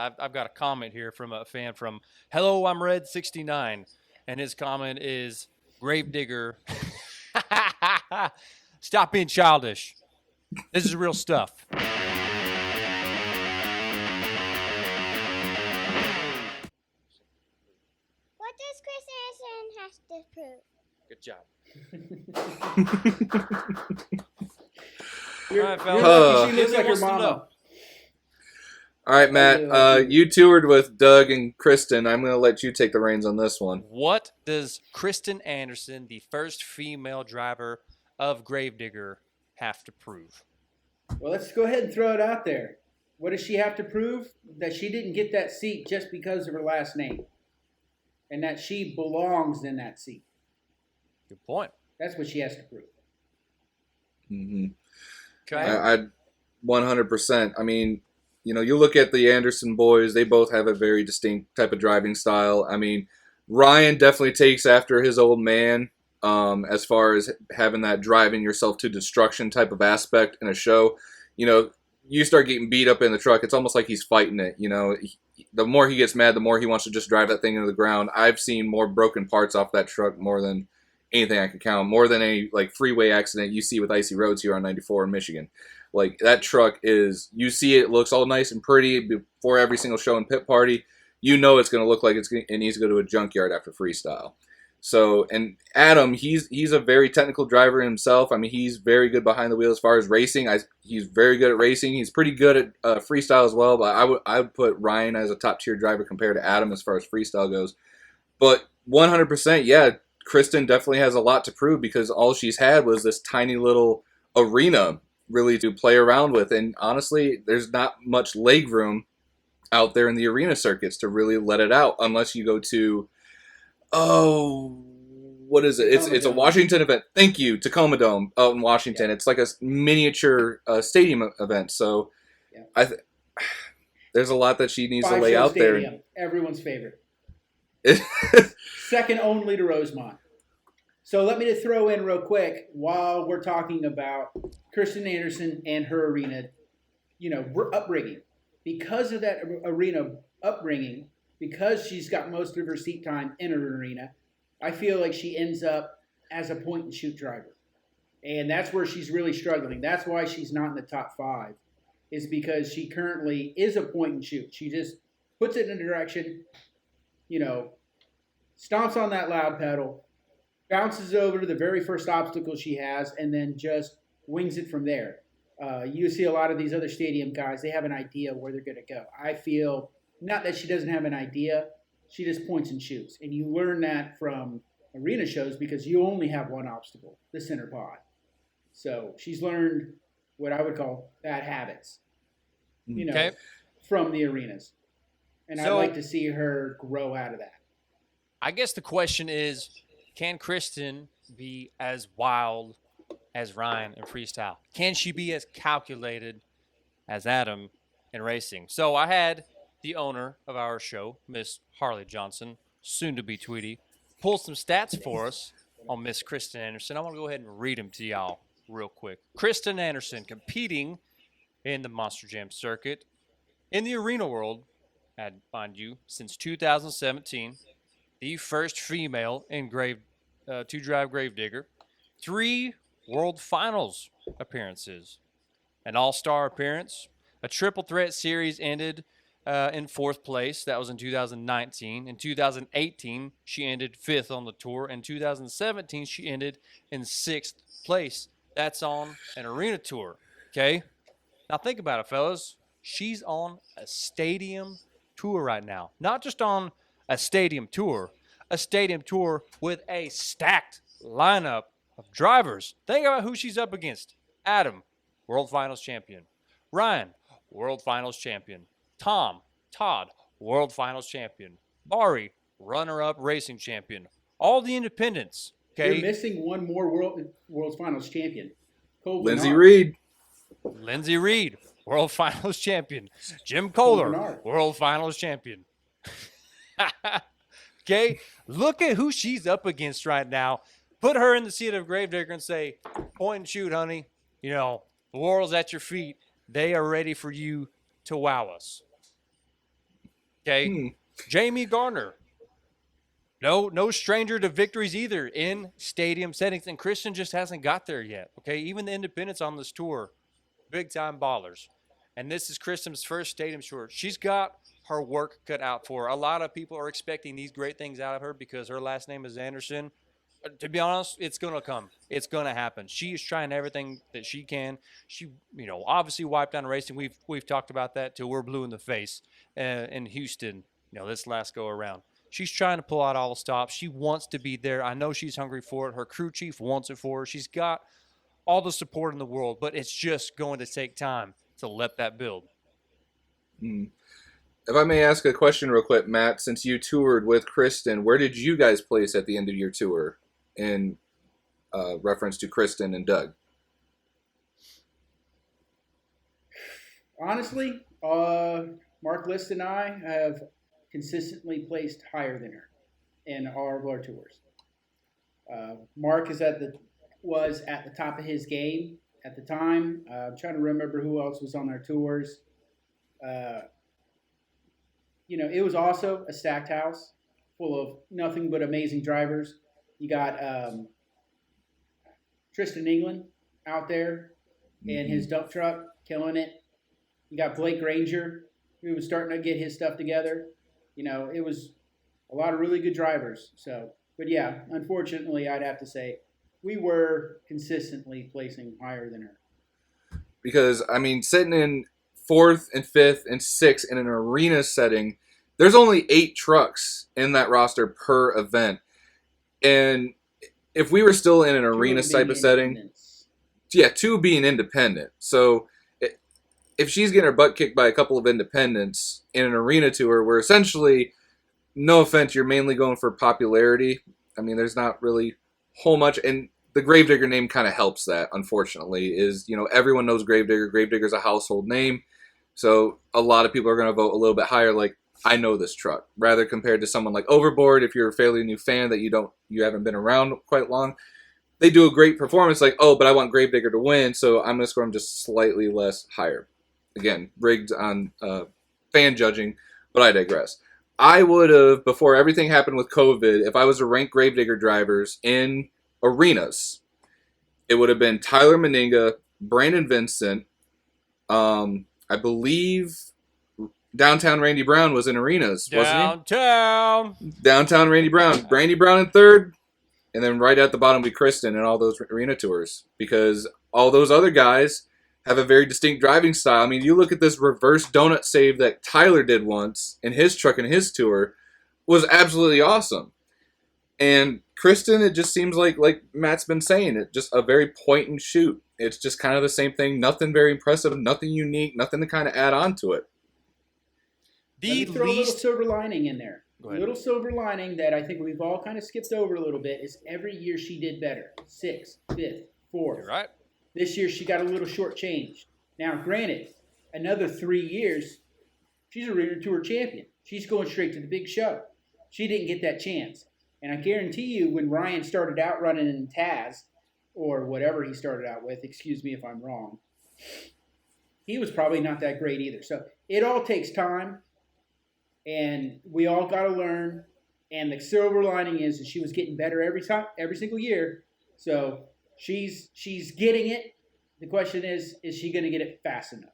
I've got a comment here from a fan from Hello, I'm Red69, and his comment is Gravedigger. Stop being childish. This is real stuff. What does Kristen Anderson have to prove? Good job. All right, fellas. She looks like her Wants to mama. know. All right, Matt. You toured with Doug and Kristen. I'm going to let you take the reins on this one. What does Kristen Anderson, the first female driver of Gravedigger, have to prove? Well, let's go ahead and throw it out there. What does she have to prove? That she didn't get that seat just because of her last name. And that she belongs in that seat. Good point. That's what she has to prove. Mm-hmm. Okay. I 100%. I mean, you look at the Anderson boys, they both have a very distinct type of driving style. I mean, Ryan definitely takes after his old man as far as having that driving yourself to destruction type of aspect in a show. You start getting beat up in the truck, it's almost like he's fighting it. The more he gets mad, the more he wants to just drive that thing into the ground. I've seen more broken parts off that truck more than anything I can count, more than a freeway accident you see with icy roads here on 94 in Michigan. That truck is, you see it looks all nice and pretty before every single show and pit party. It's going to look like it needs to go to a junkyard after freestyle. So, and Adam, he's a very technical driver himself. I mean, he's very good behind the wheel as far as racing. He's very good at racing. He's pretty good at freestyle as well. But I would put Ryan as a top tier driver compared to Adam as far as freestyle goes. But 100%, yeah, Kristen definitely has a lot to prove because all she's had was this tiny little arena really to play around with. And honestly, there's not much leg room out there in the arena circuits to really let it out unless you go to, what is it? It's a Washington event. Thank you, Tacoma Dome out in Washington. Yeah. It's like a miniature stadium event. So yeah. There's a lot that she needs to lay out stadium, there. Everyone's favorite. Second only to Rosemont. So let me just throw in real quick while we're talking about Kristen Anderson and her arena, upbringing. Because of that arena upbringing, because she's got most of her seat time in her arena, I feel like she ends up as a point-and-shoot driver. And that's where she's really struggling. That's why she's not in the top 5, is because she currently is a point-and-shoot. She just puts it in a direction, stomps on that loud pedal, bounces over to the very first obstacle she has, and then just wings it from there. You see a lot of these other stadium guys, they have an idea where they're going to go. I feel not that she doesn't have an idea, she just points and shoots. And you learn that from arena shows because you only have one obstacle, the center pod. So she's learned what I would call bad habits, from the arenas. And I'd like to see her grow out of that. I guess the question is, can Kristen be as wild as Ryan in freestyle? Can she be as calculated as Adam in racing? So I had the owner of our show, Miss Harley Johnson, soon to be Tweety, pull some stats for us on Miss Kristen Anderson. I want to go ahead and read them to y'all real quick. Kristen Anderson competing in the Monster Jam circuit in the arena world, mind you, since 2017. The first female in to drive Gravedigger, 3 World Finals appearances, an All-Star appearance, a Triple Threat Series ended in 4th place. That was in 2019. In 2018, she ended 5th on the tour. In 2017, she ended in 6th place. That's on an arena tour, okay? Now think about it, fellas. She's on a stadium tour right now. Not just on a stadium tour with a stacked lineup of drivers. Think about who she's up against. Adam, World Finals champion. Ryan, World Finals champion. Todd, World Finals champion. Bari, runner-up racing champion. All the independents. Okay. You're missing one more World Finals champion. Lindsey Reed, World Finals champion. Jim Kohler, World Finals champion. Okay, look at who she's up against right now. Put her in the seat of Gravedigger and say, point and shoot, honey. The world's at your feet. They are ready for you to wow us. Okay, Jamie Garner. No stranger to victories either in stadium settings, and Kristen just hasn't got there yet. Okay, even the independents on this tour, big time ballers, and this is Kristen's first stadium tour. She's got her work cut out for her. A lot of people are expecting these great things out of her because her last name is Anderson. To be honest, it's gonna come. It's gonna happen. She is trying everything that she can. She, obviously wiped out racing. We've talked about that till we're blue in the face in Houston. This last go around. She's trying to pull out all the stops. She wants to be there. I know she's hungry for it. Her crew chief wants it for her. She's got all the support in the world, but it's just going to take time to let that build. If I may ask a question real quick, Matt, since you toured with Kristen, where did you guys place at the end of your tour in reference to Kristen and Doug? Honestly, Mark List and I have consistently placed higher than her in all of our tours. Mark was at the top of his game at the time. I'm trying to remember who else was on our tours. It was also a stacked house full of nothing but amazing drivers. You got Tristan England out there in his dump truck, killing it. You got Blake Granger, who was starting to get his stuff together. It was a lot of really good drivers. So, but yeah, unfortunately, I'd have to say we were consistently placing higher than her. Because, sitting in 4th and 5th and 6th in an arena setting, there's only 8 trucks in that roster per event. And if we were still in an arena type of setting, 2 being independent. So if she's getting her butt kicked by a couple of independents in an arena tour where essentially, no offense, you're mainly going for popularity. There's not really whole much. And the Gravedigger name kind of helps that, unfortunately, is, everyone knows Gravedigger. Gravedigger's a household name. So a lot of people are going to vote a little bit higher, like, I know this truck, rather compared to someone like Overboard. If you're a fairly new fan that you haven't been around quite long, they do a great performance, like, oh, but I want Gravedigger to win, so I'm going to score them just slightly less higher. Again, rigged on fan judging, but I digress. I would have, before everything happened with COVID, if I was to rank Gravedigger drivers in arenas, it would have been Tyler Meninga, Brandon Vincent, I believe Downtown Randy Brown was in arenas, wasn't he? Downtown Randy Brown. Randy Brown in 3rd, and then right at the bottom would be Kristen and all those arena tours. Because all those other guys have a very distinct driving style. You look at this reverse donut save that Tyler did once in his truck in his tour, was absolutely awesome. And Kristen, it just seems like Matt's been saying, it just a very point and shoot. It's just kind of the same thing. Nothing very impressive, nothing unique, nothing to kind of add on to it. Let me throw a little silver lining in there. A little silver lining that I think we've all kind of skipped over a little bit is every year she did better. 6th, 5th, 4th. You're right. This year she got a little shortchanged. Now, granted, another 3 years, she's a Arena Tour champion. She's going straight to the big show. She didn't get that chance. And I guarantee you, when Ryan started out running in Taz, or whatever he started out with, excuse me if I'm wrong, he was probably not that great either. So it all takes time, and we all got to learn. And the silver lining is that she was getting better every single year. So she's getting it. The question is she going to get it fast enough?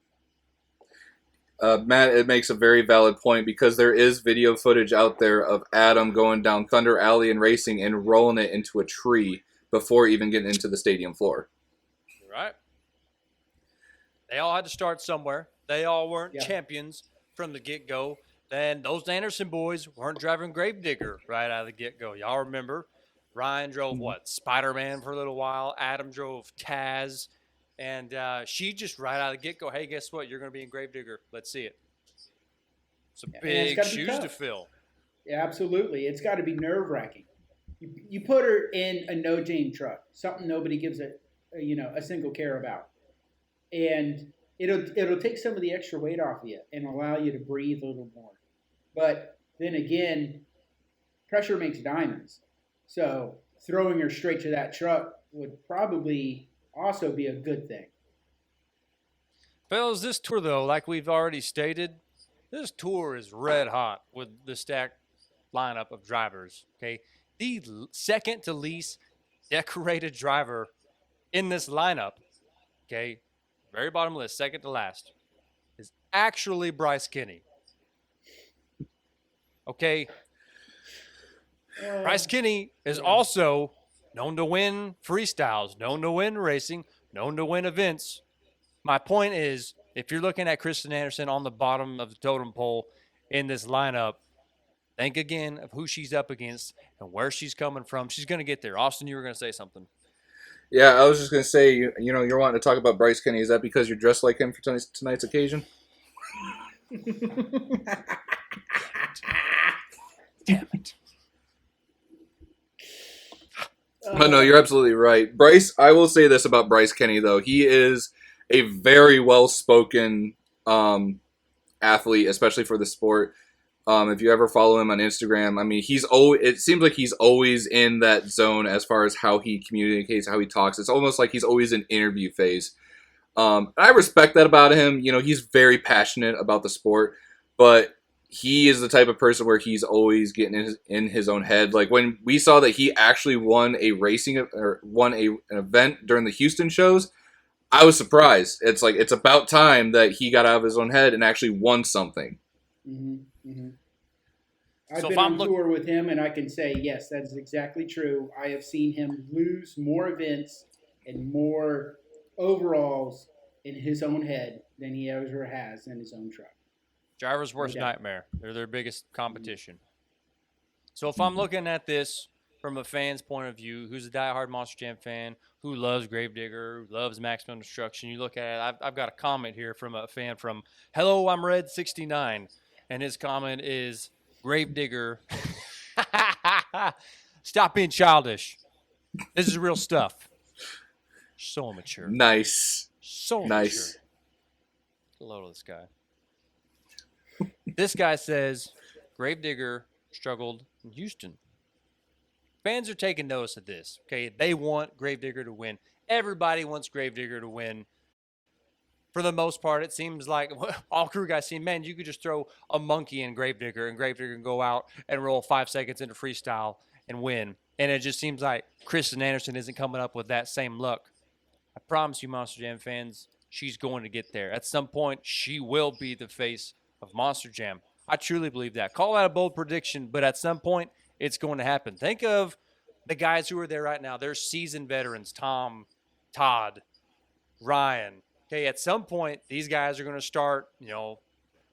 Matt, it makes a very valid point because there is video footage out there of Adam going down Thunder Alley and racing and rolling it into a tree before even getting into the stadium floor. Right. They all had to start somewhere. They all weren't champions from the get-go. Then those Anderson boys weren't driving Gravedigger right out of the get-go. Y'all remember Ryan drove Spider-Man for a little while. Adam drove Taz. And she just right out of the get-go, hey, guess what? You're going to be in Gravedigger. Let's see it. Some big shoes to fill. Yeah, absolutely. It's got to be nerve-wracking. You put her in a no-name truck, something nobody gives a single care about. And it'll take some of the extra weight off of you and allow you to breathe a little more. But then again, pressure makes diamonds. So throwing her straight to that truck would probably also be a good thing. Fellas, this tour, though, like we've already stated, This tour is red hot with the stacked lineup of drivers. Okay, the second to least decorated driver in this lineup. Okay, very bottom list, second to last, is actually Bryce Kenny. Okay, Bryce Kenny is also known to win freestyles, known to win racing, known to win events. My point is, if you're looking at Kristen Anderson on the bottom of the totem pole in this lineup, think again of who she's up against and where she's coming from. She's going to get there. Austin, you were going to say something. Yeah, I was just going to say, you're wanting to talk about Bryce Kenny. Is that because you're dressed like him for tonight's occasion? Damn it. But no, you're absolutely right. Bryce, I will say this about Bryce Kenny, though. He is a very well-spoken athlete, especially for the sport. If you ever follow him on Instagram, I mean, it seems like he's always in that zone as far as how he communicates, how he talks. It's almost like he's always in interview phase. I respect that about him. He's very passionate about the sport, but he is the type of person where he's always getting in his own head. Like when we saw that he actually won an event during the Houston shows, I was surprised. It's like, it's about time that he got out of his own head and actually won something. Mm-hmm, mm-hmm. I've So been if I'm on tour with him, and I can say, yes, that is exactly true. I have seen him lose more events and more overalls in his own head than he ever has in his own truck. Driver's worst nightmare. They're their biggest competition. So if I'm looking at this from a fan's point of view, who's a diehard Monster Jam fan, who loves Gravedigger, who loves Maximum Destruction, you look at it, I've got a comment here from a fan from Hello, I'm Red69, and his comment is, Gravedigger, stop being childish. This is real stuff. So immature. Nice. So nice. immature. Hello to this guy. This guy says Gravedigger struggled in Houston. Fans are taking notice of this. Okay, they want Gravedigger to win. Everybody wants Gravedigger to win. For the most part, it seems like all crew guys see, man, you could just throw a monkey in Gravedigger and Gravedigger can go out and roll 5 seconds into freestyle and win. And it just seems like Kristen Anderson isn't coming up with that same luck. I promise you, Monster Jam fans, she's going to get there. At some point, she will be the face of Monster Jam. I truly believe that. Call that a bold prediction, but at some point, it's going to happen. Think of the guys who are there right now. They're seasoned veterans. Tom, Todd, Ryan. Okay, at some point, these guys are going to start,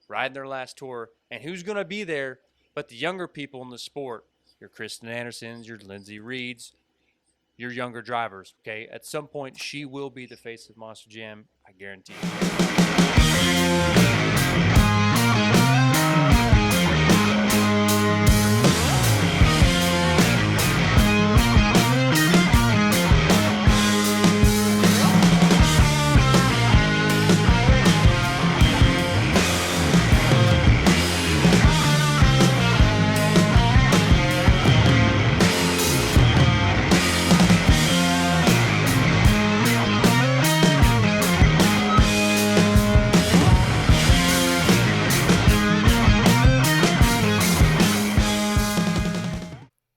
riding their last tour. And who's going to be there but the younger people in the sport? Your Kristen Andersons, your Lindsey Reeds, your younger drivers. Okay, at some point, she will be the face of Monster Jam. I guarantee you.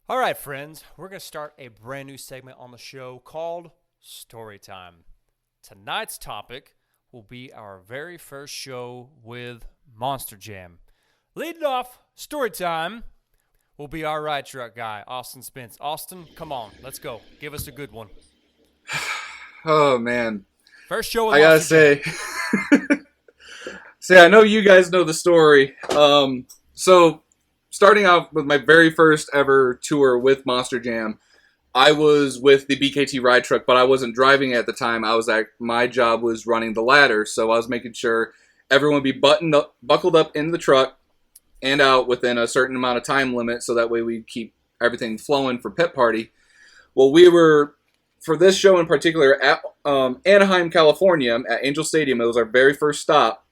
All right, friends, we're going to start a brand new segment on the show called Story Time. Tonight's topic will be our very first show with Monster Jam. Leading off Story Time will be our ride truck guy, Austin Spence. Austin, come on, let's go. Give us a good one. Oh, man. First show with I gotta Monster say, I know you guys know the story. So, starting out with my very first ever tour with Monster Jam, I was with the BKT ride truck, but I wasn't driving at the time. My job was running the ladder, so I was making sure everyone would be buckled up in the truck and out within a certain amount of time limit, so that way we'd keep everything flowing for pit party. Well, we were, for this show in particular, at Anaheim, California, at Angel Stadium. It was our very first stop.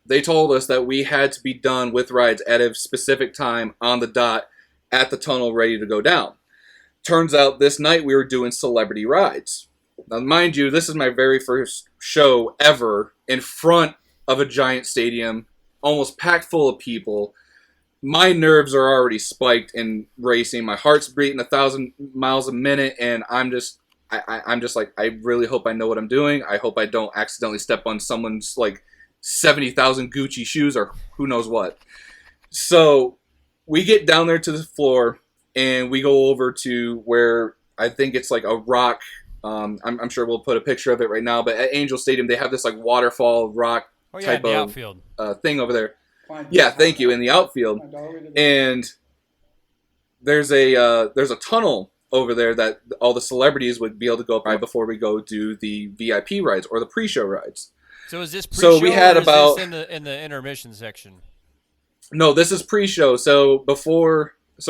They told us that we had to be done with rides at a specific time on the dot at the tunnel ready to go down. Turns out this night we were doing celebrity rides. Now, mind you, this is my very first show ever in front of a giant stadium almost packed full of people. My nerves are already spiked in racing. My heart's beating 1,000 miles a minute, and I'm just like, I really hope I know what I'm doing. I hope I don't accidentally step on someone's like 70,000 Gucci shoes or who knows what. So we get down there to the floor, and we go over to where I think it's like a rock. I'm sure we'll put a picture of it right now. But at Angel Stadium, they have this like waterfall rock type in the of outfield. Thing over there. Yeah, thank you. In the outfield, and there's a tunnel over there that all the celebrities would be able to go by before we go do the VIP rides or the pre-show rides. So is this pre-show? So we had or is about this in the intermission section. No, this is pre-show. So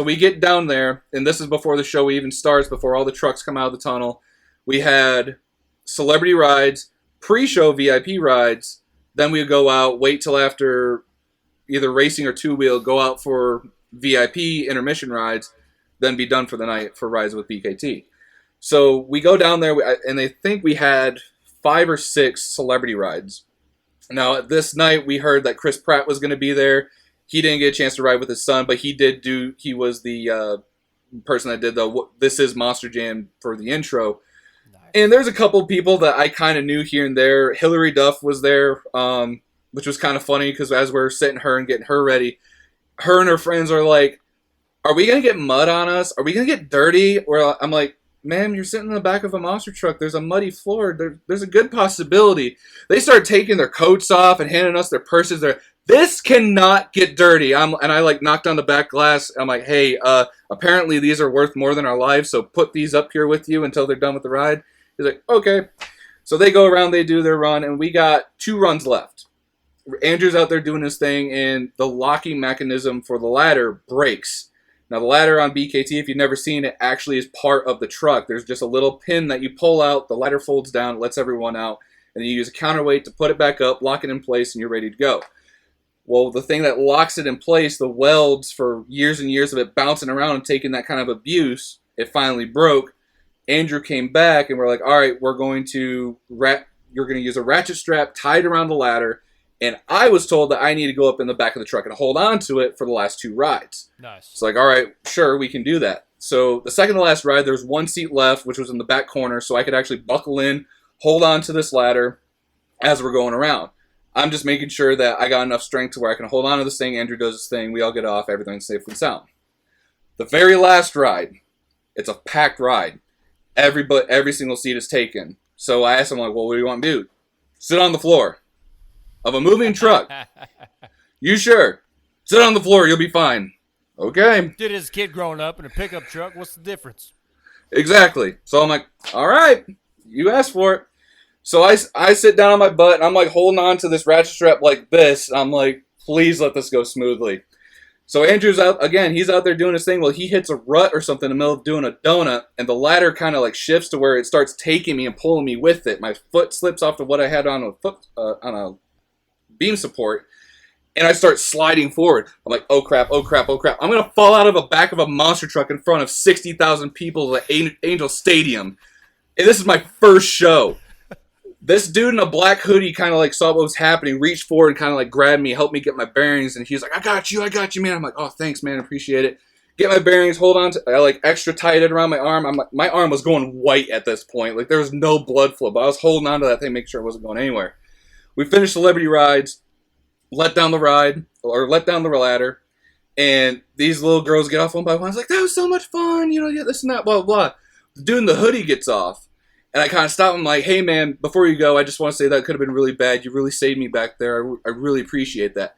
we get down there, and this is before the show even starts. Before all the trucks come out of the tunnel, we had celebrity rides, pre-show VIP rides. Then we would go out, wait till after either racing or two-wheel, go out for VIP intermission rides, then be done for the night for rides with BKT. So we go down there, and I think we had 5 or 6 celebrity rides. Now, this night, we heard that Chris Pratt was going to be there. He didn't get a chance to ride with his son, but he was the person that did the This Is Monster Jam for the intro. Nice. And there's a couple people that I kind of knew here and there. Hillary Duff was there, which was kind of funny because as we're sitting her and getting her ready, her and her friends are like, are we going to get mud on us? Are we going to get dirty? Or I'm like, ma'am, you're sitting in the back of a monster truck. There's a muddy floor. There's a good possibility. They start taking their coats off and handing us their purses. This cannot get dirty. And I like knocked on the back glass. I'm like, hey, apparently these are worth more than our lives, so put these up here with you until they're done with the ride. He's like, okay. So they go around, they do their run, and we got 2 runs left. Andrew's out there doing his thing, and the locking mechanism for the ladder breaks. Now, the ladder on BKT, if you've never seen it, actually is part of the truck. There's just a little pin that you pull out, the ladder folds down, it lets everyone out, and then you use a counterweight to put it back up, lock it in place, and you're ready to go. Well, the thing that locks it in place, the welds for years and years of it bouncing around and taking that kind of abuse, it finally broke. Andrew came back, and we're like, all right, you're going to use a ratchet strap tied around the ladder. And I was told that I need to go up in the back of the truck and hold on to it for the last 2 rides. Nice. It's like, all right, sure, we can do that. So the second to last ride, there's 1 seat left, which was in the back corner, so I could actually buckle in, hold on to this ladder as we're going around. I'm just making sure that I got enough strength to where I can hold on to this thing. Andrew does his thing. We all get off. Everything's safe and sound. The very last ride, it's a packed ride. Every single seat is taken. So I asked him, like, well, what do you want me to do? Sit on the floor of a moving truck. You sure? Sit on the floor, you'll be fine. Okay. Did his kid growing up in a pickup truck? What's the difference? Exactly. So I'm like, all right, you asked for it. So I sit down on my butt, and I'm like holding on to this ratchet strap like this. I'm like, please let this go smoothly. So Andrew's out, again, he's out there doing his thing. Well, he hits a rut or something in the middle of doing a donut, and the ladder kind of like shifts to where it starts taking me and pulling me with it. My foot slips off of what I had on a beam support, and I start sliding forward. I'm like, oh crap, oh crap, oh crap. I'm going to fall out of the back of a monster truck in front of 60,000 people at Angel Stadium. And this is my first show. This dude in a black hoodie kind of like saw what was happening, reached forward and kind of like grabbed me, helped me get my bearings, and he's like, I got you, man. I'm like, oh, thanks, man, appreciate it. Get my bearings, hold on to, I like extra tight it around my arm. I'm like, my arm was going white at this point. Like there was no blood flow, but I was holding on to that thing, making sure it wasn't going anywhere. We finished celebrity rides, let down the ladder, and these little girls get off one by one. I was like, that was so much fun, yeah, this and that, blah, blah, blah. The dude in the hoodie gets off, and I kind of stop him like, hey, man, before you go, I just want to say that could have been really bad. You really saved me back there. I really appreciate that.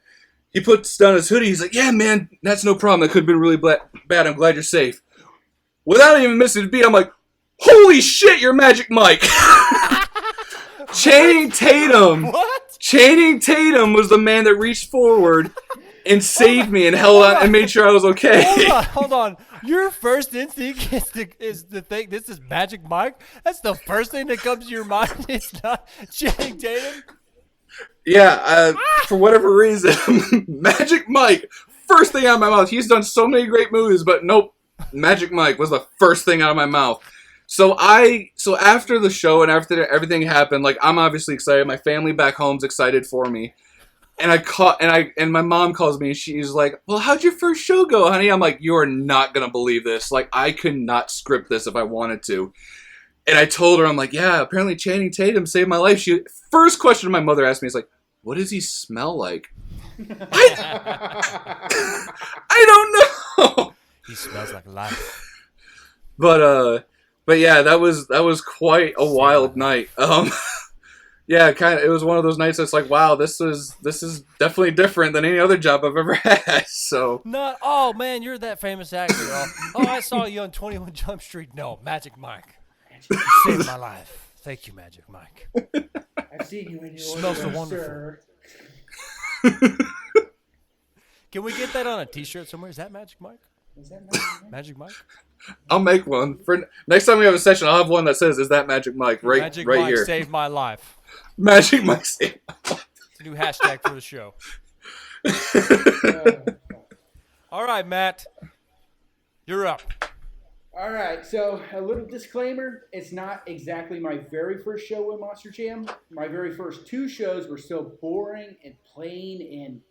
He puts down his hoodie. He's like, yeah, man, that's no problem. That could have been really bad. I'm glad you're safe. Without even missing a beat, I'm like, holy shit, you're Magic Mike. Channing Tatum. What? Channing Tatum was the man that reached forward and saved me and held on and made sure I was okay. Hold on. Your first instinct is to think this is Magic Mike? That's the first thing that comes to your mind. It's not Channing Tatum? Yeah, for whatever reason, Magic Mike, first thing out of my mouth. He's done so many great movies, but nope, Magic Mike was the first thing out of my mouth. So after the show and after everything happened, like I'm obviously excited. My family back home's excited for me. and my mom calls me and she's like, "Well, how'd your first show go, honey?" I'm like, "You are not gonna believe this. Like, I could not script this if I wanted to." And I told her, I'm like, "Yeah, apparently Channing Tatum saved my life." First question my mother asked me is like, "What does he smell like?" I don't know. He smells like life. But yeah, that was quite a wild night. Yeah, it was one of those nights that's like, wow, this is definitely different than any other job I've ever had. So Oh man, you're that famous actor. I saw you on 21 Jump Street. No, Magic Mike. You saved my life. Thank you, Magic Mike. I've seen you in your Smells so wonderful. Can we get that on a T-shirt somewhere? Is that Magic Mike? Is that Magic? Magic Mike? I'll make one for next time we have a session. I'll have one that says, "Is that Magic Mike?" Magic right Mike here. saved my life. Magic Mike saved my life. It's a new hashtag for the show. All right, Matt, you're up. All right, so a little disclaimer. It's not exactly my very first show with Monster Jam. My very first 2 shows were so boring and plain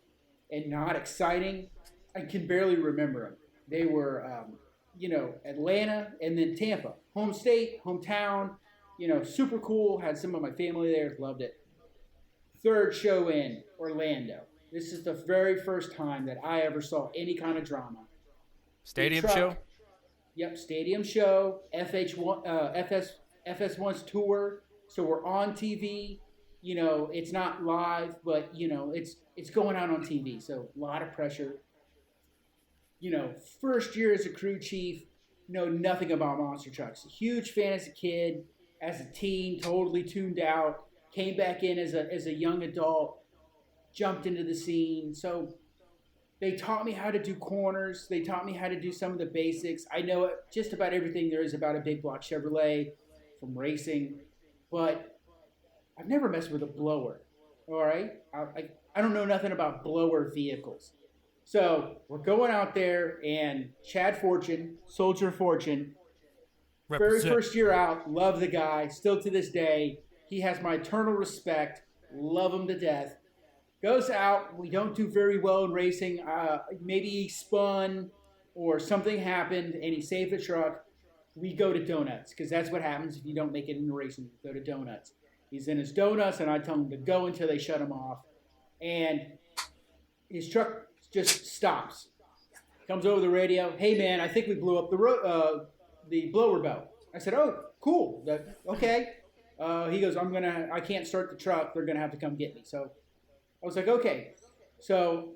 and not exciting. I can barely remember them. They were, Atlanta and then Tampa. Home state, hometown, super cool. Had some of my family there, loved it. 3rd show in Orlando. This is the very first time that I ever saw any kind of drama. Stadium show? Yep, stadium show. FS1's tour. So we're on TV. It's not live, but it's going out on TV. So a lot of pressure. First year as a crew chief, know nothing about monster trucks. Huge fan as a kid, as a teen, totally tuned out. Came back in as a young adult, jumped into the scene. So they taught me how to do corners. They taught me how to do some of the basics. I know just about everything there is about a big block Chevrolet from racing, but I've never messed with a blower. All right, I don't know nothing about blower vehicles. So we're going out there, and Chad Fortune, Soldier Fortune, very first year out, love the guy, still to this day. He has my eternal respect, love him to death. Goes out, we don't do very well in racing. Maybe he spun or something happened and he saved the truck. We go to donuts, because that's what happens if you don't make it in racing. You go to donuts. He's in his donuts, and I tell him to go until they shut him off. And his truck just stops. Comes over the radio. "Hey man, I think we blew up the blower belt." I said, "Oh, cool. Okay." He goes, I can't start the truck. They're gonna have to come get me." So I was like, okay. So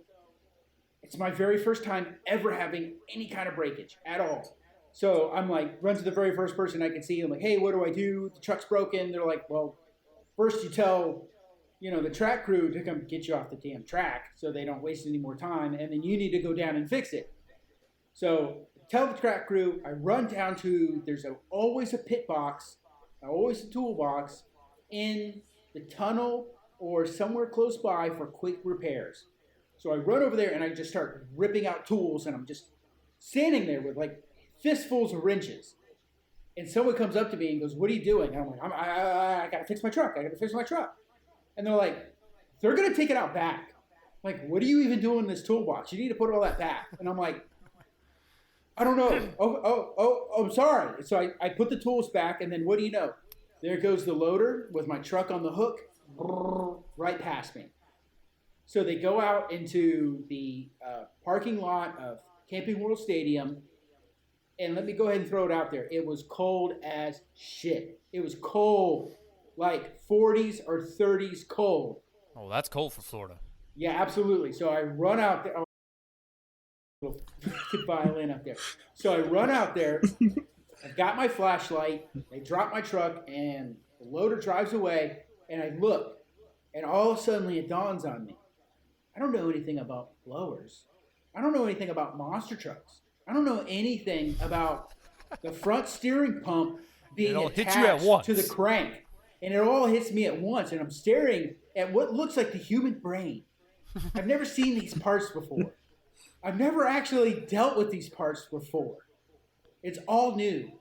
it's my very first time ever having any kind of breakage at all. So I'm like, run to the very first person I can see. I'm like, "Hey, what do I do? The truck's broken." They're like, "Well, first you tell the track crew to come get you off the damn track so they don't waste any more time, and then you need to go down and fix it." So tell the track crew, I run down to, there's always a pit box, always a toolbox in the tunnel or somewhere close by for quick repairs. So I run over there and I just start ripping out tools, and I'm just standing there with like fistfuls of wrenches. And someone comes up to me and goes, "What are you doing?" And I'm like, I got to fix my truck. I got to fix my truck. And they're like, "They're going to take it out back." I'm like, "What are you even doing in this toolbox? You need to put all that back." And I'm like, "I don't know." I'm sorry. So I put the tools back, and then what do you know? There goes the loader with my truck on the hook, right past me. So they go out into the parking lot of Camping World Stadium, and let me go ahead and throw it out there. It was cold as shit. It was cold. Like 40s or 30s cold. Oh, that's cold for Florida. Yeah, absolutely. So I run out there. Oh, little violin up there. So I run out there. I've got my flashlight. They drop my truck, and the loader drives away. And I look, and all of a sudden it dawns on me. I don't know anything about blowers. I don't know anything about monster trucks. I don't know anything about the front steering pump being attached to the crank. And it all hits me at once, and I'm staring at what looks like the human brain. I've never seen these parts before. I've never actually dealt with these parts before. It's all new.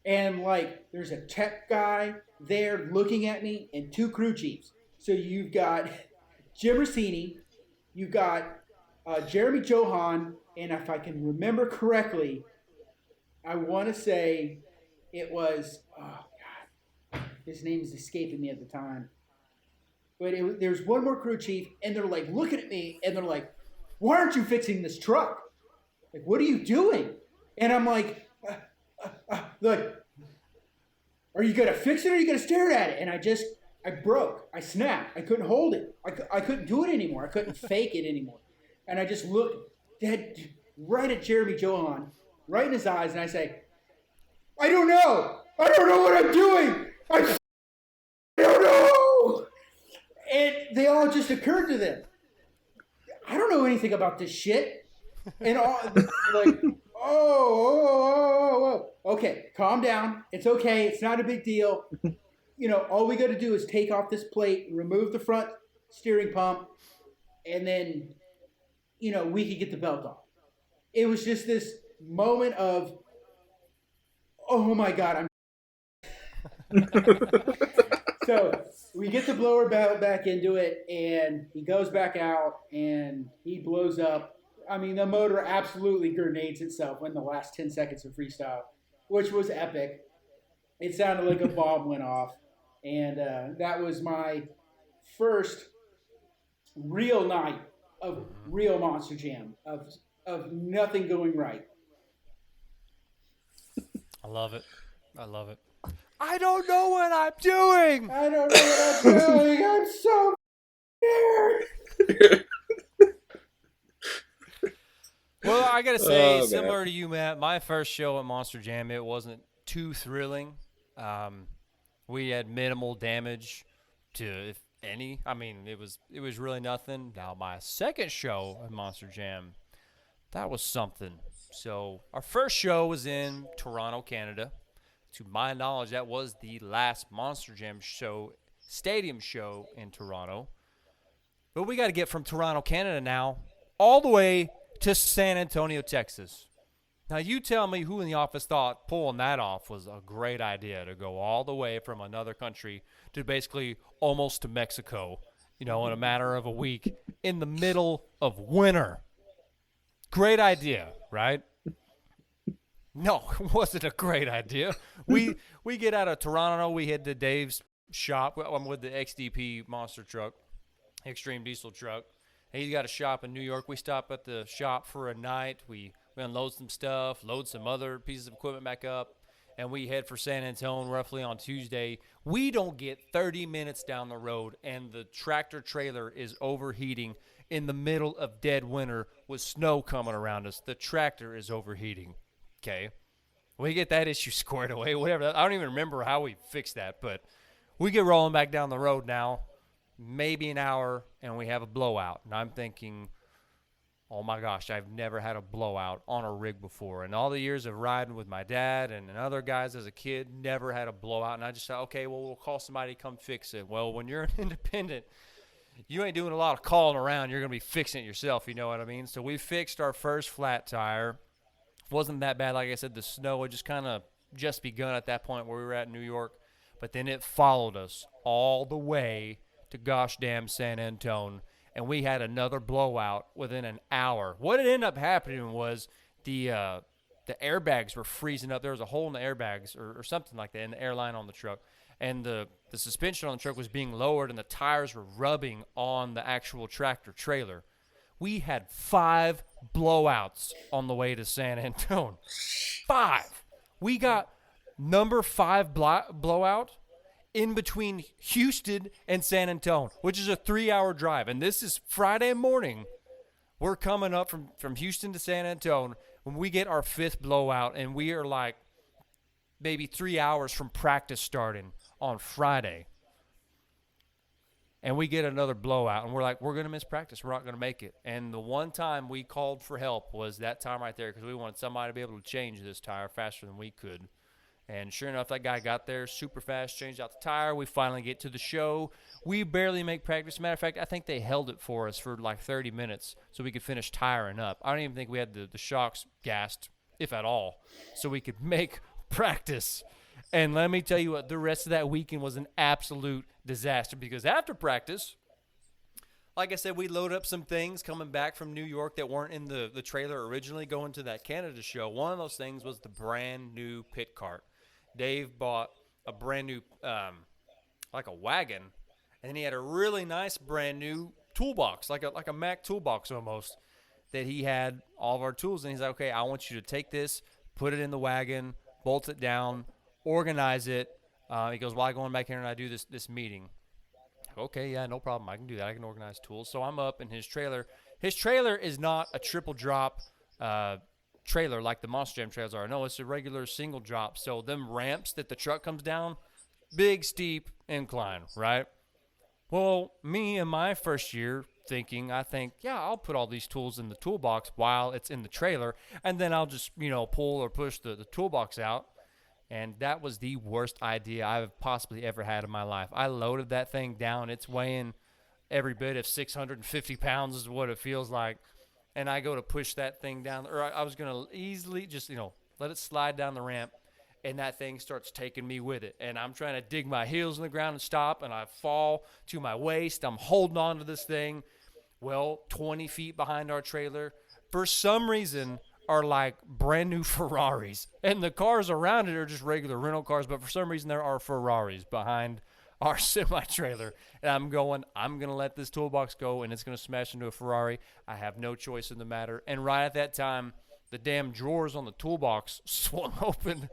And like, there's a tech guy there looking at me and 2 crew chiefs. So you've got Jim Rossini, you got Jeremy Johan, and if I can remember correctly, I want to say it was, oh God, his name is escaping me at the time. But there's one more crew chief, and they're like looking at me, and they're like, why aren't you fixing this truck? Like, what are you doing? And I'm like, are you going to fix it or are you going to stare at it? And I broke. I snapped. I couldn't hold it. I couldn't do it anymore. I couldn't fake it anymore. And I just looked dead right at Jeremy Johan, right in his eyes, and I say, I don't know. I don't know what I'm doing. I don't know. And they all just occurred to them. I don't know anything about this shit. And all, like, okay, calm down. It's okay. It's not a big deal. All we got to do is take off this plate, remove the front steering pump, and then, we could get the belt off. It was just this moment of, oh my God, So we get the blower back into it, and he goes back out, and he blows up. I mean, the motor absolutely grenades itself in the last 10 seconds of freestyle, which was epic. It sounded like a bomb went off. And that was my first real night of real Monster Jam, of nothing going right. I love it. I don't know what I'm doing. I don't know what I'm doing. I'm so scared. Well, I got to say, similar to you, Matt, my first show at Monster Jam, it wasn't too thrilling. We had minimal damage to, if any. I mean, it was really nothing. Now, my second show at Monster Jam, that was something. So, our first show was in Toronto, Canada. To my knowledge, that was the last Monster Jam show, stadium show in Toronto. But we got to get from Toronto, Canada now, all the way to San Antonio, Texas. Now, you tell me who in the office thought pulling that off was a great idea, to go all the way from another country to basically almost to Mexico, in a matter of a week in the middle of winter. Great idea, right? No, it wasn't a great idea. We get out of Toronto. We head to Dave's shop. I'm with the XDP monster truck, Extreme Diesel truck. He's got a shop in New York. We stop at the shop for a night. We unload some stuff, load some other pieces of equipment back up, and we head for San Antonio roughly on Tuesday. We don't get 30 minutes down the road, and the tractor trailer is overheating in the middle of dead winter with snow coming around us. The tractor is overheating. Okay. We get that issue squared away, whatever. I don't even remember how we fixed that, but we get rolling back down the road now, maybe an hour, and we have a blowout. And I'm thinking, oh my gosh, I've never had a blowout on a rig before. And all the years of riding with my dad and other guys as a kid, never had a blowout. And I just thought, okay, well, we'll call somebody to come fix it. Well, when you're an independent, you ain't doing a lot of calling around. You're going to be fixing it yourself, you know what I mean? So we fixed our first flat tire. Wasn't that bad. Like I said, the snow had just begun at that point where we were at New York. But then it followed us all the way to gosh damn San Antonio. And we had another blowout within an hour. What ended up happening was the airbags were freezing up. There was a hole in the airbags or something like that in the airline on the truck. And the suspension on the truck was being lowered, and the tires were rubbing on the actual tractor trailer. We had 5 blowouts on the way to San Antonio. 5. We got number 5 blowout in between Houston and San Antonio, which is a 3-hour drive. And this is Friday morning. We're coming up from Houston to San Antonio when we get our 5th blowout, and we are like maybe 3 hours from practice starting on Friday. And we get another blowout, and we're like, we're going to miss practice. We're not going to make it. And the one time we called for help was that time right there, because we wanted somebody to be able to change this tire faster than we could. And sure enough, that guy got there super fast, changed out the tire. We finally get to the show. We barely make practice. Matter of fact, I think they held it for us for like 30 minutes so we could finish tiring up. I don't even think we had the shocks gassed, if at all, so we could make practice. And let me tell you what, the rest of that weekend was an absolute disaster, because after practice, like I said, we load up some things coming back from New York that weren't in the trailer originally going to that Canada show. One of those things was the brand new pit cart. Dave bought a brand new, like a wagon, and he had a really nice brand new toolbox, like a Mac toolbox almost, that he had all of our tools. And he's like, okay, I want you to take this, put it in the wagon, bolt it down, organize it. He goes, well, I'm going back here and I do this meeting. Okay, yeah, no problem. I can do that. I can organize tools. So I'm up in his trailer. His trailer is not a triple drop trailer like the Monster Jam trailers are. No, it's a regular single drop. So them ramps that the truck comes down, big, steep incline, right? Well, me in my first year I think, yeah, I'll put all these tools in the toolbox while it's in the trailer, and then I'll just, pull or push the toolbox out. And that was the worst idea I've possibly ever had in my life. I loaded that thing down. It's weighing every bit of 650 pounds is what it feels like. And I go to push that thing down, or I was going to easily just, let it slide down the ramp. And that thing starts taking me with it. And I'm trying to dig my heels in the ground and stop, and I fall to my waist. I'm holding on to this thing. Well, 20 feet behind our trailer, for some reason, are like brand new Ferraris. And the cars around it are just regular rental cars, but for some reason there are Ferraris behind our semi-trailer. And I'm going to let this toolbox go, and it's going to smash into a Ferrari. I have no choice in the matter. And right at that time, the damn drawers on the toolbox swung open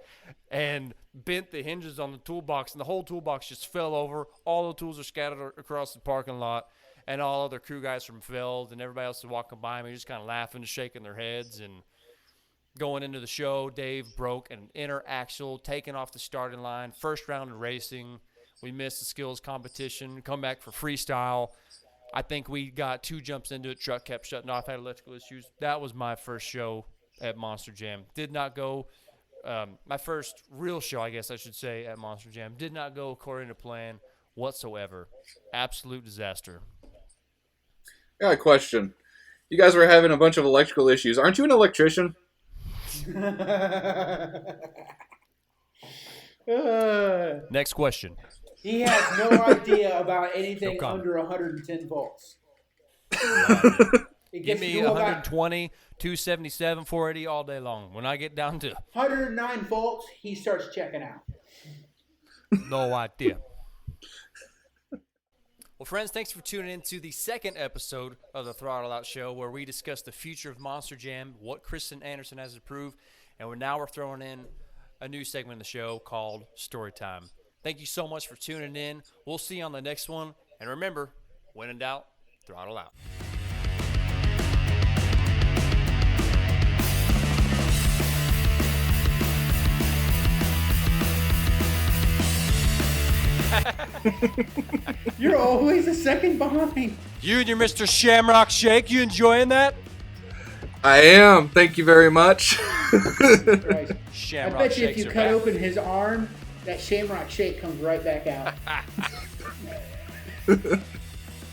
and bent the hinges on the toolbox, and the whole toolbox just fell over. All the tools are scattered across the parking lot, and all other crew guys from Feld and everybody else is walking by me, just kind of laughing and shaking their heads. And going into the show, Dave broke an inner axle, taking off the starting line, first round of racing. We missed the skills competition, come back for freestyle. I think we got 2 jumps into it, truck kept shutting off, had electrical issues. That was my first show at Monster Jam. Did not go, my first real show, I guess I should say, at Monster Jam. Did not go according to plan whatsoever. Absolute disaster. I got a question. You guys were having a bunch of electrical issues. Aren't you an electrician? Next question. He has no idea about anything under 110 volts. Give me 120, 277, 480 all day long. When I get down to 109 volts, he starts checking out. No idea. Well, friends, thanks for tuning in to the second episode of the Throttle Out Show, where we discuss the future of Monster Jam, what Kristen Anderson has to prove, and we're throwing in a new segment of the show called Storytime. Thank you so much for tuning in. We'll see you on the next one. And remember, when in doubt, throttle out. You're always a second behind. You and your Mr. Shamrock Shake, you enjoying that? I am. Thank you very much. Right. Shamrock I bet you if you Shakes are cut back. open his arm, that Shamrock Shake comes right back out.